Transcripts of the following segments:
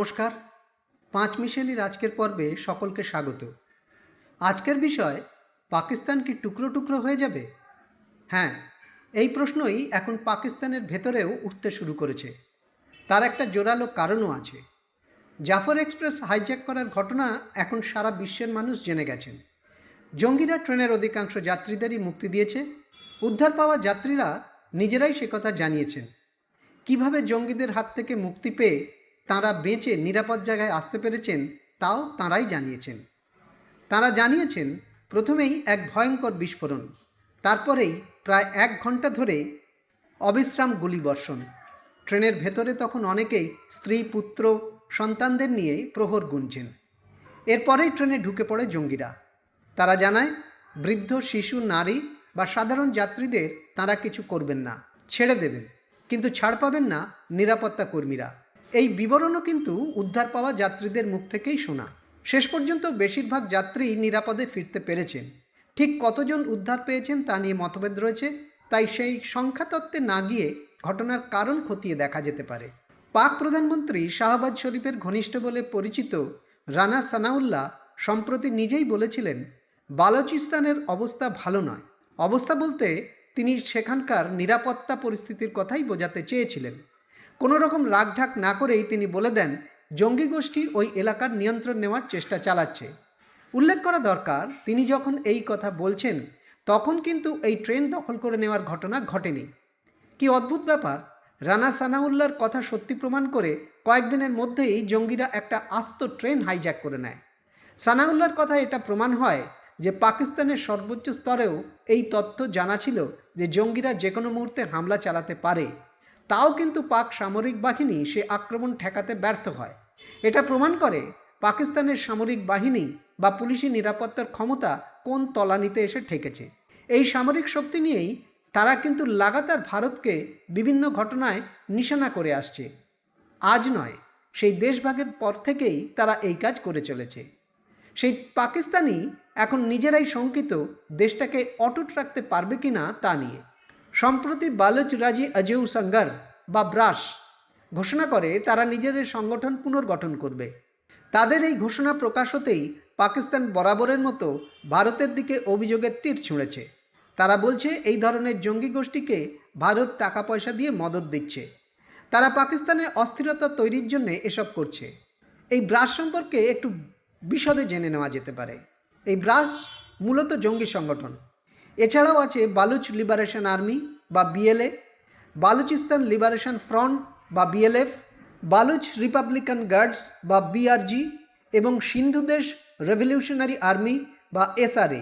নমস্কার। পাঁচমিশালির আজকের পর্বে সকলকে স্বাগত। আজকের বিষয়, পাকিস্তান কি টুকরো টুকরো হয়ে যাবে? হ্যাঁ, এই প্রশ্নই এখন পাকিস্তানের ভেতরেও উঠতে শুরু করেছে। তার একটা জোরালো কারণও আছে। জাফর এক্সপ্রেস হাইজ্যাক করার ঘটনা এখন সারা বিশ্বের মানুষ জেনে গেছেন। জঙ্গিরা ট্রেনের অধিকাংশ যাত্রীদেরই মুক্তি দিয়েছে। উদ্ধার পাওয়া যাত্রীরা নিজেরাই সে কথা জানিয়েছেন। কিভাবে জঙ্গিদের হাত থেকে মুক্তি পেয়ে তাঁরা বেঁচে নিরাপদ জায়গায় আসতে পেরেছেন তাও তাঁরাই জানিয়েছেন। তাঁরা জানিয়েছেন, প্রথমেই এক ভয়ঙ্কর বিস্ফোরণ, তারপরেই প্রায় 1 ঘন্টা ধরে অবিশ্রাম গুলিবর্ষণ। ট্রেনের ভেতরে তখন অনেকেই স্ত্রী, পুত্র, সন্তানদের নিয়ে প্রহর গুনছেন। এরপরেই ট্রেনে ঢুকে পড়ে জঙ্গিরা। তারা জানায়, বৃদ্ধ, শিশু, নারী বা সাধারণ যাত্রীদের তাঁরা কিছু করবেন না, ছেড়ে দেবেন, কিন্তু ছাড় পাবেন না নিরাপত্তা কর্মীরা। এই বিবরণও কিন্তু উদ্ধার পাওয়া যাত্রীদের মুখ থেকেই শোনা। শেষ পর্যন্ত বেশিরভাগ যাত্রী নিরাপদে ফিরতে পেরেছেন। ঠিক কতজন উদ্ধার পেয়েছেন তা নিয়ে মতভেদ রয়েছে, তাই সেই সংখ্যাতত্ত্বে না গিয়ে ঘটনার কারণ খতিয়ে দেখা যেতে পারে। পাক প্রধানমন্ত্রী শাহবাজ শরীফের ঘনিষ্ঠ বলে পরিচিত রানা সানাউল্লাহ সম্প্রতি নিজেই বলেছিলেন, বালুচিস্তানের অবস্থা ভালো নয়। অবস্থা বলতে তিনি সেখানকার নিরাপত্তা পরিস্থিতির কথাই বোঝাতে চেয়েছিলেন। কোনো রকম রাগঢাক না করেই তিনি বলে দেন, জঙ্গি গোষ্ঠী ওই এলাকার নিয়ন্ত্রণ নেওয়ার চেষ্টা চালাচ্ছে। উল্লেখ করা দরকার, তিনি যখন এই কথা বলছেন তখন কিন্তু এই ট্রেন দখল করে নেওয়ার ঘটনা ঘটেনি। কি অদ্ভুত ব্যাপার, রানা সানাউল্লাহর কথা সত্যি প্রমাণ করে কয়েকদিনের মধ্যেই জঙ্গিরা একটা আস্ত ট্রেন হাইজ্যাক করে নেয়। সানাউল্লাহর কথা এটা প্রমাণ হয় যে পাকিস্তানের সর্বোচ্চ স্তরেও এই তথ্য জানা ছিল যে জঙ্গিরা যে কোনো মুহূর্তে হামলা চালাতে পারে। তাও কিন্তু পাক সামরিক বাহিনী সে আক্রমণ ঠেকাতে ব্যর্থ হয়। এটা প্রমাণ করে পাকিস্তানের সামরিক বাহিনী বা পুলিশি নিরাপত্তার ক্ষমতা কোন তলানিতে এসে ঠেকেছে। এই সামরিক শক্তি নিয়েই তারা কিন্তু লাগাতার ভারতকে বিভিন্ন ঘটনায় নিশানা করে আসছে। আজ নয়, সেই দেশভাগের পর থেকেই তারা এই কাজ করে চলেছে। সেই পাকিস্তানি এখন নিজেরাই শঙ্কিত দেশটাকে অটুট রাখতে পারবে কি না তা নিয়ে। সম্প্রতি বালুচ রাজি অজেউ সংঘর বা ব্রাস ঘোষণা করে তারা নিজেদের সংগঠন পুনর্গঠন করবে। তাদের এই ঘোষণা প্রকাশ হতেই পাকিস্তান বরাবরের মতো ভারতের দিকে অভিযোগের তীর ছুঁড়েছে। তারা বলছে, এই ধরনের জঙ্গি গোষ্ঠীকে ভারত টাকা পয়সা দিয়ে মদদ দিচ্ছে। তারা পাকিস্তানে অস্থিরতা তৈরির জন্য এসব করছে। এই ব্রাস সম্পর্কে একটু বিশদে জেনে নেওয়া যেতে পারে। এই ব্রাস মূলত জঙ্গি সংগঠন। এছাড়াও আছে বালুচ লিবারেশন আর্মি বা বিএলএ, বালুচিস্তান লিবারেশন ফ্রন্ট বা বিএলএফ, বালুচ রিপাবলিকান গার্ডস বা বিআরজি এবং সিন্ধু দেশ রেভলিউশনারি আর্মি বা এসআরএ।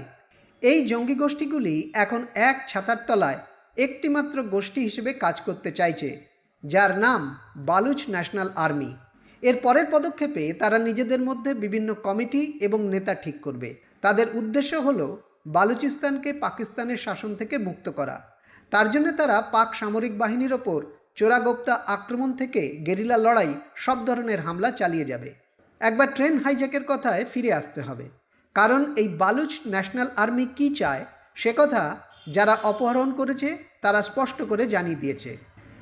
এই জঙ্গি গোষ্ঠীগুলি এখন এক ছাতার তলায় একটিমাত্র গোষ্ঠী হিসেবে কাজ করতে চাইছে, যার নাম বালুচ ন্যাশনাল আর্মি। এর পরের পদক্ষেপে তারা নিজেদের মধ্যে বিভিন্ন কমিটি এবং নেতা ঠিক করবে। তাদের উদ্দেশ্য হলো বালুচিস্তানকে পাকিস্তানের শাসন থেকে মুক্ত করা। তার জন্য তারা পাক সামরিক বাহিনীর ওপর চোরাগোপ্তা আক্রমণ থেকে গেরিলা লড়াই, সব ধরনের হামলা চালিয়ে যাবে। একবার ট্রেন হাইজ্যাকের কথায় ফিরে আসতে হবে, কারণ এই বালুচ ন্যাশনাল আর্মি কী চায় সে কথা যারা অপহরণ করেছে তারা স্পষ্ট করে জানিয়ে দিয়েছে।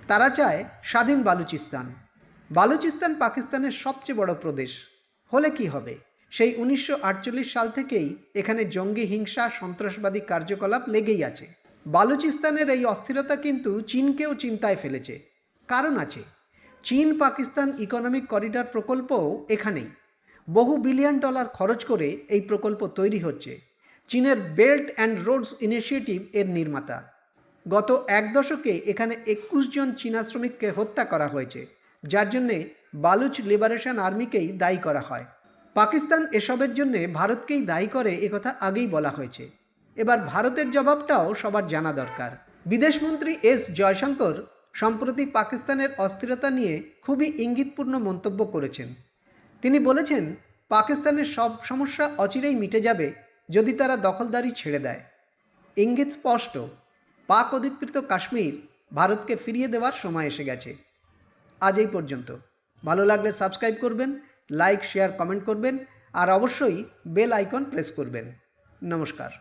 তারা চায় স্বাধীন বালুচিস্তান। বালুচিস্তান পাকিস্তানের সবচেয়ে বড় প্রদেশ হলে কি হবে, সেই 1948 সাল থেকেই এখানে জঙ্গি হিংসা, সন্ত্রাসবাদী কার্যকলাপ লেগেই আছে। বালুচিস্তানের এই অস্থিরতা কিন্তু চীনকেও চিন্তায় ফেলেছে। কারণ আছে, চীন পাকিস্তান ইকোনমিক করিডর প্রকল্পও এখানেই। বহু বিলিয়ন ডলার খরচ করে এই প্রকল্প তৈরি হচ্ছে। চীনের বেল্ট অ্যান্ড রোডস ইনিশিয়েটিভ এর নির্মাতা। গত 1 দশকে এখানে 21 জন চীনা শ্রমিককে হত্যা করা হয়েছে, যার জন্যে বালুচ লিবারেশন আর্মিকেই দায়ী করা হয়। পাকিস্তান এসবের জন্য ভারতকেই দায়ী করে একথা আগেই বলা হয়েছে। এবার ভারতের জবাবটাও সবার জানা দরকার। বিদেশমন্ত্রী এস জয়শঙ্কর সম্প্রতি পাকিস্তানের অস্থিরতা নিয়ে খুবই ইঙ্গিতপূর্ণ মন্তব্য করেছেন। তিনি বলেছেন, পাকিস্তানের সব সমস্যা অচিরেই মিটে যাবে যদি তারা দখলদারি ছেড়ে দেয়। ইঙ্গিত স্পষ্ট, পাক অধিকৃত কাশ্মীর ভারতকে ফিরিয়ে দেওয়ার সময় এসে গেছে। আজ এই পর্যন্ত। ভালো লাগলে সাবস্ক্রাইব করবেন, লাইক, শেয়ার, কমেন্ট করবেন আর অবশ্যই বেল আইকন প্রেস করবেন। নমস্কার।